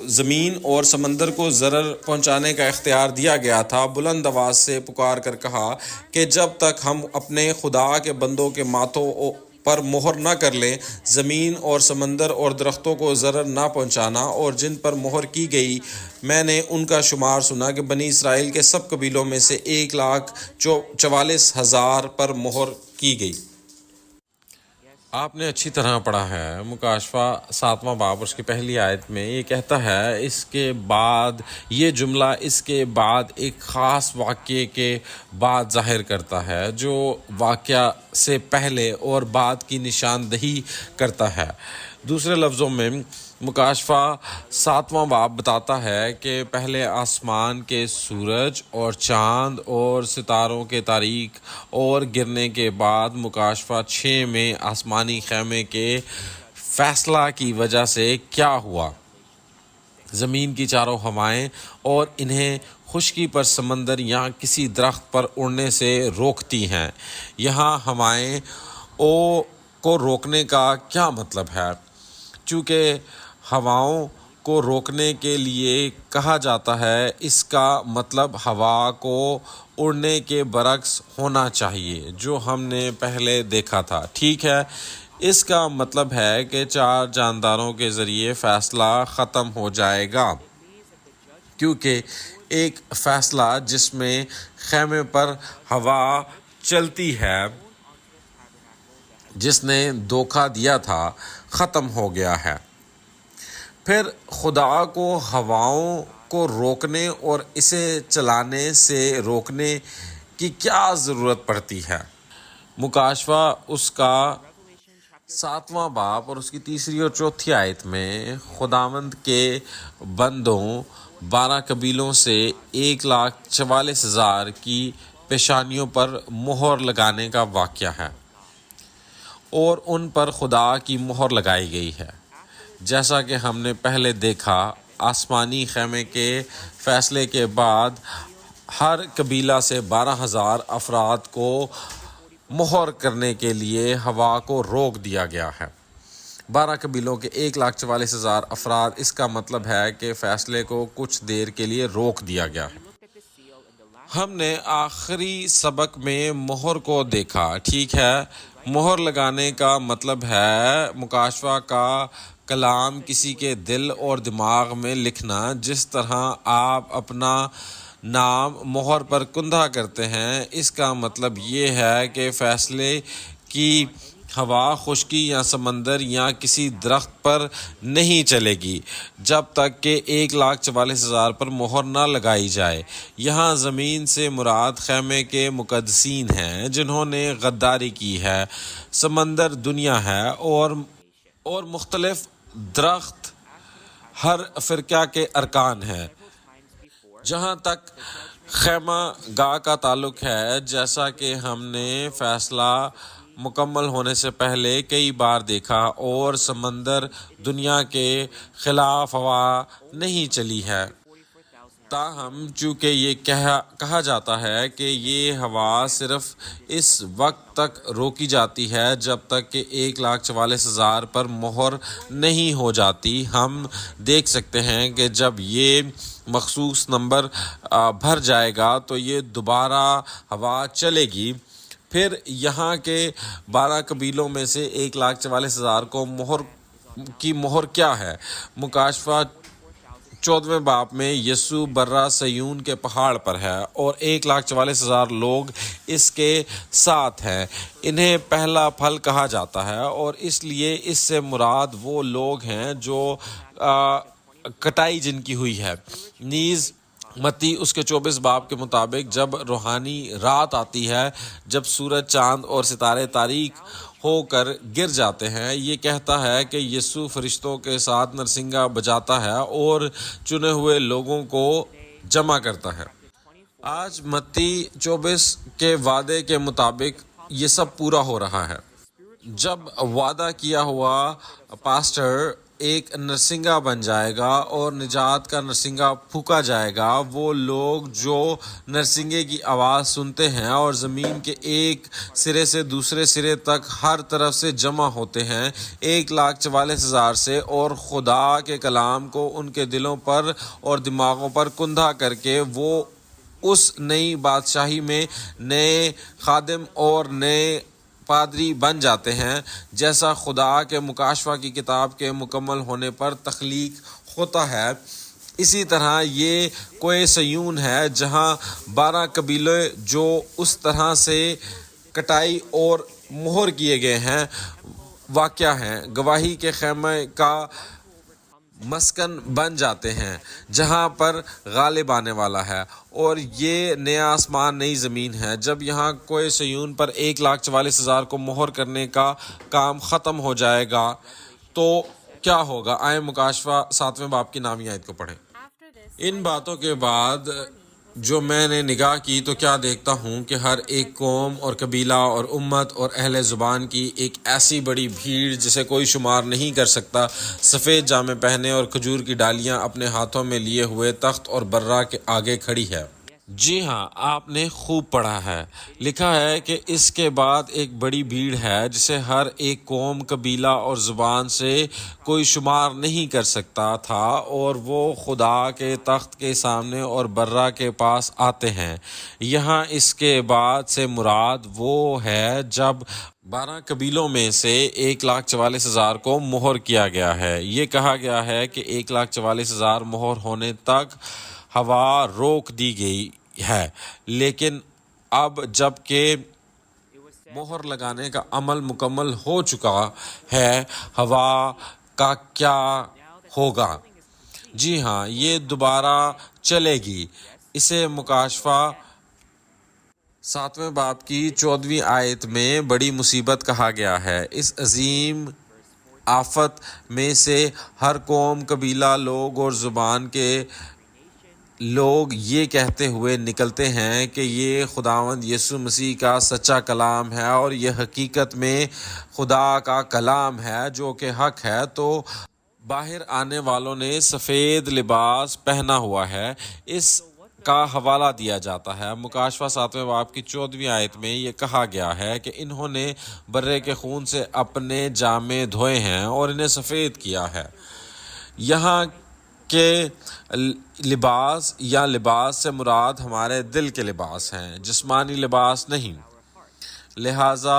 زمین اور سمندر کو ضرر پہنچانے کا اختیار دیا گیا تھا بلند آواز سے پکار کر کہا کہ جب تک ہم اپنے خدا کے بندوں کے ماتھوں پر مہر نہ کر لیں، زمین اور سمندر اور درختوں کو ضرر نہ پہنچانا، اور جن پر مہر کی گئی میں نے ان کا شمار سنا کہ بنی اسرائیل کے سب قبیلوں میں سے 1,44,000 پر مہر کی گئی۔ آپ نے اچھی طرح پڑھا ہے۔ مکاشفہ 7واں باب اس کی پہلی آیت میں یہ کہتا ہے، اس کے بعد یہ جملہ اس کے بعد ایک خاص واقعے کے بعد ظاہر کرتا ہے جو واقعہ سے پہلے اور بعد کی نشاندہی کرتا ہے۔ دوسرے لفظوں میں مکاشفہ 7واں باب بتاتا ہے کہ پہلے آسمان کے سورج اور چاند اور ستاروں کے تاریک اور گرنے کے بعد مکاشفہ 6 میں آسمانی خیمے کے فیصلہ کی وجہ سے کیا ہوا۔ زمین کی چاروں ہوائیں اور انہیں خشکی پر سمندر یا کسی درخت پر اڑنے سے روکتی ہیں۔ یہاں ہوائیں کو روکنے کا کیا مطلب ہے؟ چونکہ ہواؤں کو روکنے کے لیے کہا جاتا ہے، اس کا مطلب ہوا کو اڑنے کے برعکس ہونا چاہیے جو ہم نے پہلے دیکھا تھا، ٹھیک ہے؟ اس کا مطلب ہے کہ 4 جانداروں کے ذریعے فیصلہ ختم ہو جائے گا، کیونکہ ایک فیصلہ جس میں خیمے پر ہوا چلتی ہے، جس نے دھوکہ دیا تھا، ختم ہو گیا ہے۔ پھر خدا کو ہواؤں کو روکنے اور اسے چلانے سے روکنے کی کیا ضرورت پڑتی ہے؟ مکاشفہ اس کا 7واں باب اور اس کی 3 اور 4 آیت میں خداوند کے بندوں 12 قبیلوں سے 1,44,000 کی پیشانیوں پر مہر لگانے کا واقعہ ہے، اور ان پر خدا کی مہر لگائی گئی ہے۔ جیسا کہ ہم نے پہلے دیکھا، آسمانی خیمے کے فیصلے کے بعد ہر قبیلہ سے 12,000 افراد کو مہر کرنے کے لیے ہوا کو روک دیا گیا ہے۔ 12 قبیلوں کے 1,44,000 افراد، اس کا مطلب ہے کہ فیصلے کو کچھ دیر کے لیے روک دیا گیا ہے۔ ہم نے آخری سبق میں مہر کو دیکھا، ٹھیک ہے؟ مہر لگانے کا مطلب ہے مکاشفہ کا کلام کسی کے دل اور دماغ میں لکھنا۔ جس طرح آپ اپنا نام مہر پر کندھا کرتے ہیں، اس کا مطلب یہ ہے کہ فیصلے کی ہوا خشکی یا سمندر یا کسی درخت پر نہیں چلے گی جب تک کہ 1,44,000 پر مہر نہ لگائی جائے۔ یہاں زمین سے مراد خیمے کے مقدسین ہیں جنہوں نے غداری کی ہے، سمندر دنیا ہے، اور مختلف درخت ہر فرقہ کے ارکان ہیں۔ جہاں تک خیمہ گاہ کا تعلق ہے، جیسا کہ ہم نے فیصلہ مکمل ہونے سے پہلے کئی بار دیکھا، اور سمندر دنیا کے خلاف ہوا نہیں چلی ہے، تاہم چونکہ یہ کہا جاتا ہے کہ یہ ہوا صرف اس وقت تک روکی جاتی ہے جب تک کہ 1,44,000 پر مہر نہیں ہو جاتی، ہم دیکھ سکتے ہیں کہ جب یہ مخصوص نمبر بھر جائے گا تو یہ دوبارہ ہوا چلے گی۔ پھر یہاں کے 12 قبیلوں میں سے 1,44,000 کو مہر کیا ہے؟ مکاشفہ 14ویں باب میں یسوع برّا صیون کے پہاڑ پر ہے اور 1,44,000 لوگ اس کے ساتھ ہیں۔ انہیں پہلا پھل کہا جاتا ہے، اور اس لیے اس سے مراد وہ لوگ ہیں جو کٹائی جن کی ہوئی ہے۔ نیز متی اس کے 24 باب کے مطابق جب روحانی رات آتی ہے، جب سورج، چاند اور ستارے تاریک ہو کر گر جاتے ہیں، یہ کہتا ہے کہ یسوع فرشتوں کے ساتھ نرسنگا بجاتا ہے اور چنے ہوئے لوگوں کو جمع کرتا ہے۔ آج متی 24 کے وعدے کے مطابق یہ سب پورا ہو رہا ہے۔ جب وعدہ کیا ہوا پاسٹر ایک نرسنگا بن جائے گا اور نجات کا نرسنگا پھونکا جائے گا، وہ لوگ جو نرسنگے کی آواز سنتے ہیں اور زمین کے ایک سرے سے دوسرے سرے تک ہر طرف سے جمع ہوتے ہیں 1,44,000 سے، اور خدا کے کلام کو ان کے دلوں پر اور دماغوں پر کندھا کر کے وہ اس نئی بادشاہی میں نئے خادم اور نئے پادری بن جاتے ہیں، جیسا خدا کے مکاشفہ کی کتاب کے مکمل ہونے پر تخلیق ہوتا ہے۔ اسی طرح یہ کوہ صیون ہے جہاں 12 قبیلے جو اس طرح سے کٹائی اور مہر کیے گئے ہیں واقع ہیں، گواہی کے خیمے کا مسکن بن جاتے ہیں جہاں پر غالب آنے والا ہے، اور یہ نیا آسمان نئی زمین ہے۔ جب یہاں کوہ صیون پر 1,44,000 کو مہر کرنے کا کام ختم ہو جائے گا تو کیا ہوگا؟ آئیں مکاشفہ 7ویں باب کی 9ویں آیت کو پڑھیں۔ ان باتوں کے بعد جو میں نے نگاہ کی تو کیا دیکھتا ہوں کہ ہر ایک قوم اور قبیلہ اور امت اور اہل زبان کی ایک ایسی بڑی بھیڑ جسے کوئی شمار نہیں کر سکتا، سفید جامے پہنے اور کھجور کی ڈالیاں اپنے ہاتھوں میں لیے ہوئے تخت اور برہ کے آگے کھڑی ہے۔ جی ہاں، آپ نے خوب پڑھا ہے۔ لکھا ہے کہ اس کے بعد ایک بڑی بھیڑ ہے جسے ہر ایک قوم، قبیلہ اور زبان سے کوئی شمار نہیں کر سکتا تھا، اور وہ خدا کے تخت کے سامنے اور برہ کے پاس آتے ہیں۔ یہاں اس کے بعد سے مراد وہ ہے جب 12 قبیلوں میں سے 1,44,000 کو مہر کیا گیا ہے۔ یہ کہا گیا ہے کہ 1,44,000 مہر ہونے تک ہوا روک دی گئی ہے، لیکن اب جب کہ مہر لگانے کا عمل مکمل ہو چکا ہے، ہوا کا کیا ہوگا؟ جی ہاں، یہ دوبارہ چلے گی۔ اسے مکاشفہ 7ویں باب کی 14ویں آیت میں بڑی مصیبت کہا گیا ہے۔ اس عظیم آفت میں سے ہر قوم، قبیلہ، لوگ اور زبان کے لوگ یہ کہتے ہوئے نکلتے ہیں کہ یہ خداوند یسوع مسیح کا سچا کلام ہے اور یہ حقیقت میں خدا کا کلام ہے جو کہ حق ہے۔ تو باہر آنے والوں نے سفید لباس پہنا ہوا ہے۔ اس کا حوالہ دیا جاتا ہے۔ مکاشفہ 7ویں باب کی 14ویں آیت میں یہ کہا گیا ہے کہ انہوں نے برے کے خون سے اپنے جامے دھوئے ہیں اور انہیں سفید کیا ہے۔ یہاں کے لباس یا لباس سے مراد ہمارے دل کے لباس ہیں، جسمانی لباس نہیں۔ لہٰذا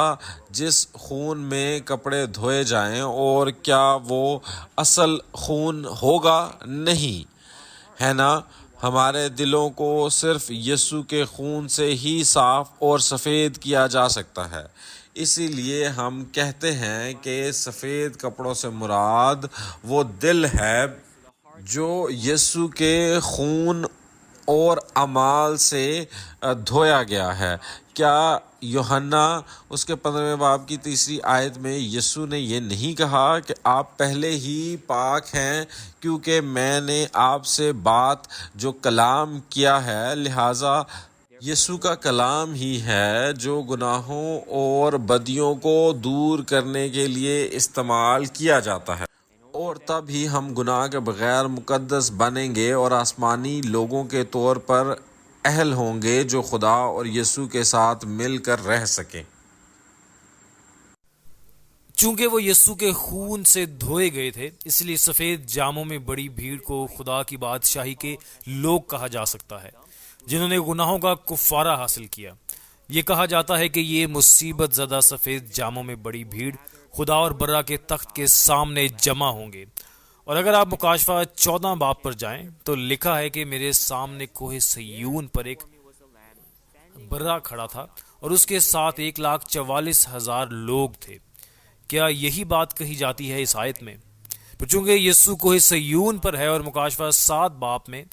جس خون میں کپڑے دھوئے جائیں، اور کیا وہ اصل خون ہوگا؟ نہیں ہے نا؟ ہمارے دلوں کو صرف یسوع کے خون سے ہی صاف اور سفید کیا جا سکتا ہے۔ اسی لیے ہم کہتے ہیں کہ سفید کپڑوں سے مراد وہ دل ہے جو یسوع کے خون اور اعمال سے دھویا گیا ہے۔ کیا یوحنا اس کے 15ویں باب کی 3 آیت میں یسوع نے یہ نہیں کہا کہ آپ پہلے ہی پاک ہیں کیونکہ میں نے آپ سے بات جو کلام کیا ہے؟ لہٰذا یسوع کا کلام ہی ہے جو گناہوں اور بدیوں کو دور کرنے کے لیے استعمال کیا جاتا ہے، اور تب ہی ہم گناہ کے بغیر مقدس بنیں گے اور آسمانی لوگوں کے طور پر اہل ہوں گے جو خدا اور یسوع کے ساتھ مل کر رہ سکیں۔ چونکہ وہ یسوع کے خون سے دھوئے گئے تھے، اس لیے سفید جاموں میں بڑی بھیڑ کو خدا کی بادشاہی کے لوگ کہا جا سکتا ہے، جنہوں نے گناہوں کا کفارہ حاصل کیا۔ یہ کہا جاتا ہے کہ یہ مصیبت زدہ سفید جاموں میں بڑی بھیڑ خدا اور برہ کے تخت کے سامنے جمع ہوں گے۔ اور اگر آپ مکاشفہ 14 باب پر جائیں تو لکھا ہے کہ میرے سامنے کوہ سیون پر ایک برہ کھڑا تھا اور اس کے ساتھ 1,44,000 لوگ تھے۔ کیا یہی بات کہی جاتی ہے اس آیت میں؟ پر چونکہ یسوع کوہ سیون پر ہے اور مکاشفہ 7 باب میں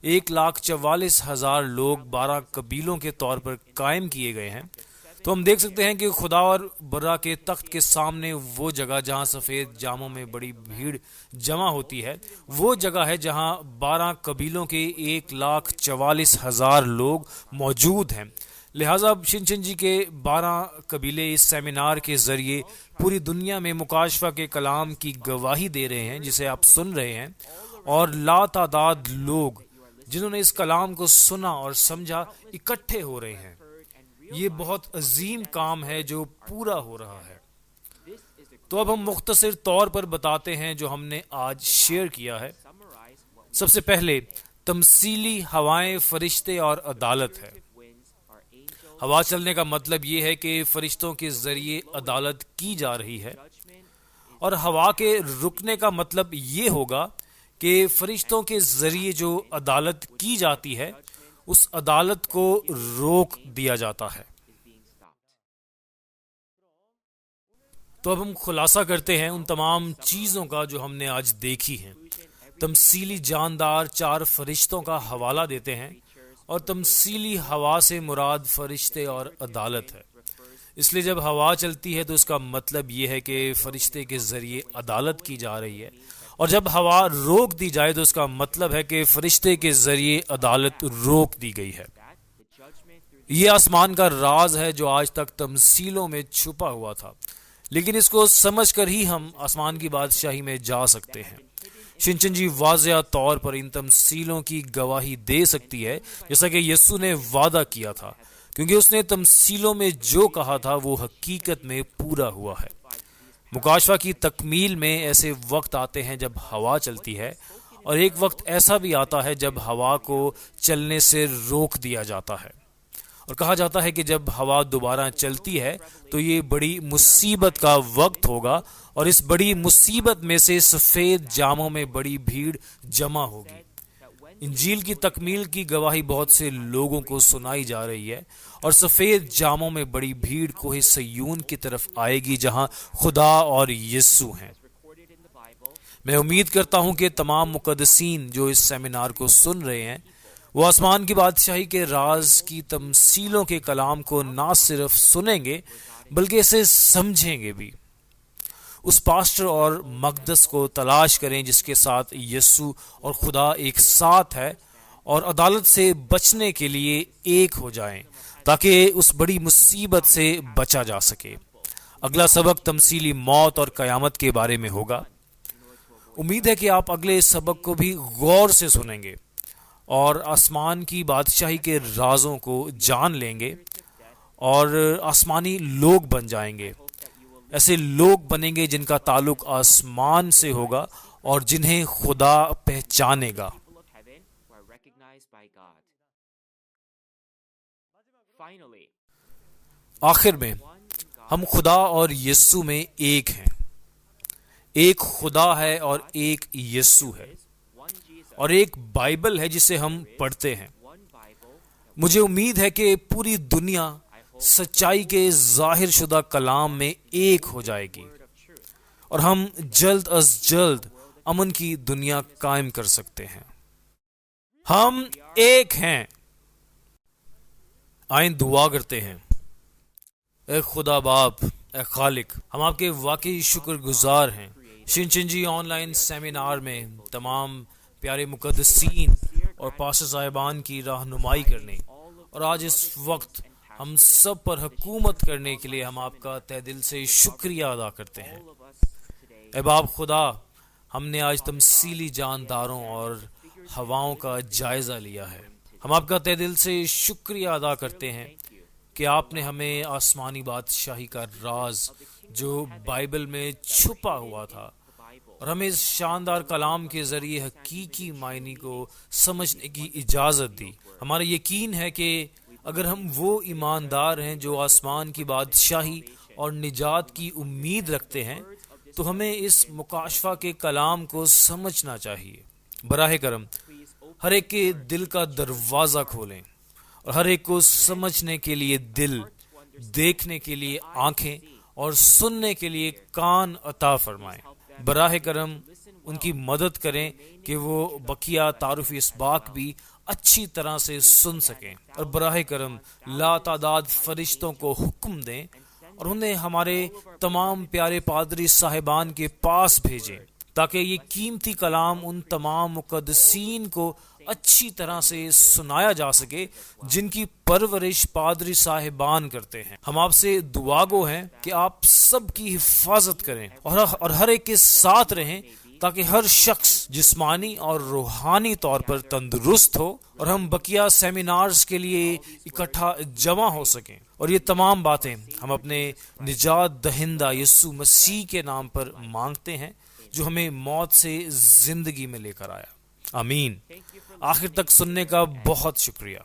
1,44,000 لوگ 12 قبیلوں کے طور پر قائم کیے گئے ہیں، تو ہم دیکھ سکتے ہیں کہ خدا اور برہ کے تخت کے سامنے وہ جگہ جہاں سفید جاموں میں بڑی بھیڑ جمع ہوتی ہے، وہ جگہ ہے جہاں 12 قبیلوں کے 1,44,000 لوگ موجود ہیں۔ لہٰذا شنشن جی کے 12 قبیلے اس سیمینار کے ذریعے پوری دنیا میں مکاشفہ کے کلام کی گواہی دے رہے ہیں جسے آپ سن رہے ہیں، اور لا تعداد لوگ جنہوں نے اس کلام کو سنا اور سمجھا اکٹھے ہو رہے ہیں۔ یہ بہت عظیم کام ہے جو پورا ہو رہا ہے۔ تو اب ہم مختصر طور پر بتاتے ہیں جو ہم نے آج شیئر کیا ہے۔ سب سے پہلے تمثیلی ہوائیں فرشتے اور عدالت ہے۔ ہوا چلنے کا مطلب یہ ہے کہ فرشتوں کے ذریعے عدالت کی جا رہی ہے، اور ہوا کے رکنے کا مطلب یہ ہوگا کہ فرشتوں کے ذریعے جو عدالت کی جاتی ہے اس عدالت کو روک دیا جاتا ہے۔ تو اب ہم خلاصہ کرتے ہیں ان تمام چیزوں کا جو ہم نے آج دیکھی ہیں۔ تمثیلی جاندار 4 فرشتوں کا حوالہ دیتے ہیں، اور تمثیلی ہوا سے مراد فرشتے اور عدالت ہے۔ اس لیے جب ہوا چلتی ہے تو اس کا مطلب یہ ہے کہ فرشتے کے ذریعے عدالت کی جا رہی ہے، اور جب ہوا روک دی جائے تو اس کا مطلب ہے کہ فرشتے کے ذریعے عدالت روک دی گئی ہے۔ یہ آسمان کا راز ہے جو آج تک تمثیلوں میں چھپا ہوا تھا، لیکن اس کو سمجھ کر ہی ہم آسمان کی بادشاہی میں جا سکتے ہیں۔ شنچن جی واضح طور پر ان تمثیلوں کی گواہی دے سکتی ہے، جیسا کہ یسوع نے وعدہ کیا تھا، کیونکہ اس نے تمثیلوں میں جو کہا تھا وہ حقیقت میں پورا ہوا ہے۔ مکاشفہ کی تکمیل میں ایسے وقت آتے ہیں جب ہوا چلتی ہے، اور ایک وقت ایسا بھی آتا ہے جب ہوا کو چلنے سے روک دیا جاتا ہے، اور کہا جاتا ہے کہ جب ہوا دوبارہ چلتی ہے تو یہ بڑی مصیبت کا وقت ہوگا، اور اس بڑی مصیبت میں سے سفید جاموں میں بڑی بھیڑ جمع ہوگی۔ انجیل کی تکمیل کی گواہی بہت سے لوگوں کو سنائی جا رہی ہے، اور سفید جاموں میں بڑی بھیڑ کوہ سیون کی طرف آئے گی جہاں خدا اور یسوع ہیں۔ میں امید کرتا ہوں کہ تمام مقدسین جو اس سیمینار کو سن رہے ہیں وہ آسمان کی بادشاہی کے راز کی تمثیلوں کے کلام کو نہ صرف سنیں گے بلکہ اسے سمجھیں گے بھی۔ اس پاسٹر اور مقدس کو تلاش کریں جس کے ساتھ یسوع اور خدا ایک ساتھ ہے، اور عدالت سے بچنے کے لیے ایک ہو جائیں تاکہ اس بڑی مصیبت سے بچا جا سکے۔ اگلا سبق تمثیلی موت اور قیامت کے بارے میں ہوگا۔ امید ہے کہ آپ اگلے سبق کو بھی غور سے سنیں گے اور آسمان کی بادشاہی کے رازوں کو جان لیں گے اور آسمانی لوگ بن جائیں گے۔ ایسے لوگ بنیں گے جن کا تعلق آسمان سے ہوگا اور جنہیں خدا پہچانے گا۔ آخر میں ہم خدا اور یسوع میں ایک ہیں۔ ایک خدا ہے اور ایک یسوع ہے، اور ایک بائبل ہے جسے ہم پڑھتے ہیں۔ مجھے امید ہے کہ پوری دنیا سچائی کے ظاہر شدہ کلام میں ایک ہو جائے گی، اور ہم جلد از جلد امن کی دنیا قائم کر سکتے ہیں۔ ہم ایک ہیں۔ آئیں دعا کرتے ہیں۔ اے خدا باپ، اے خالق، ہم آپ کے واقعی شکر گزار ہیں شنچن جی آن لائن سیمینار میں تمام پیارے مقدسین اور پاسٹر صاحبان کی رہنمائی کرنے، اور آج اس وقت ہم سب پر حکومت کرنے کے لیے ہم آپ کا تہ دل سے شکریہ ادا کرتے ہیں۔ اے باپ خدا، ہم نے آج تمثیلی جانداروں اور ہواؤں کا جائزہ لیا ہے۔ ہم آپ کا تہ دل سے شکریہ ادا کرتے ہیں کہ آپ نے ہمیں آسمانی بادشاہی کا راز جو بائبل میں چھپا ہوا تھا اور ہمیں اس شاندار کلام کے ذریعے حقیقی معنی کو سمجھنے کی اجازت دی۔ ہمارا یقین ہے کہ اگر ہم وہ ایماندار ہیں جو آسمان کی بادشاہی اور نجات کی امید رکھتے ہیں تو ہمیں اس مکاشفہ کے کلام کو سمجھنا چاہیے۔ براہ کرم ہر ایک کے دل کا دروازہ کھولیں اور ہر ایک کو سمجھنے کے لیے دل، دیکھنے کے لیے آنکھیں اور سننے کے لیے کان عطا فرمائیں۔ براہ کرم ان کی مدد کریں کہ وہ بقیہ تعارف اسباق بھی اچھی طرح سے سن سکیں، اور براہ کرم لا تعداد فرشتوں کو حکم دیں اور انہیں ہمارے تمام پیارے پادری صاحبان کے پاس بھیجیں تاکہ یہ قیمتی کلام ان تمام مقدسین کو اچھی طرح سے سنایا جا سکے جن کی پرورش پادری صاحبان کرتے ہیں۔ ہم آپ سے دعا گو ہیں کہ آپ سب کی حفاظت کریں اور ہر ایک کے ساتھ رہیں تاکہ ہر شخص جسمانی اور روحانی طور پر تندرست ہو اور ہم بقیہ سیمینارز کے لیے اکٹھا جمع ہو سکیں۔ اور یہ تمام باتیں ہم اپنے نجات دہندہ یسوع مسیح کے نام پر مانگتے ہیں جو ہمیں موت سے زندگی میں لے کر آیا۔ آمین۔ آخر تک سننے کا بہت شکریہ۔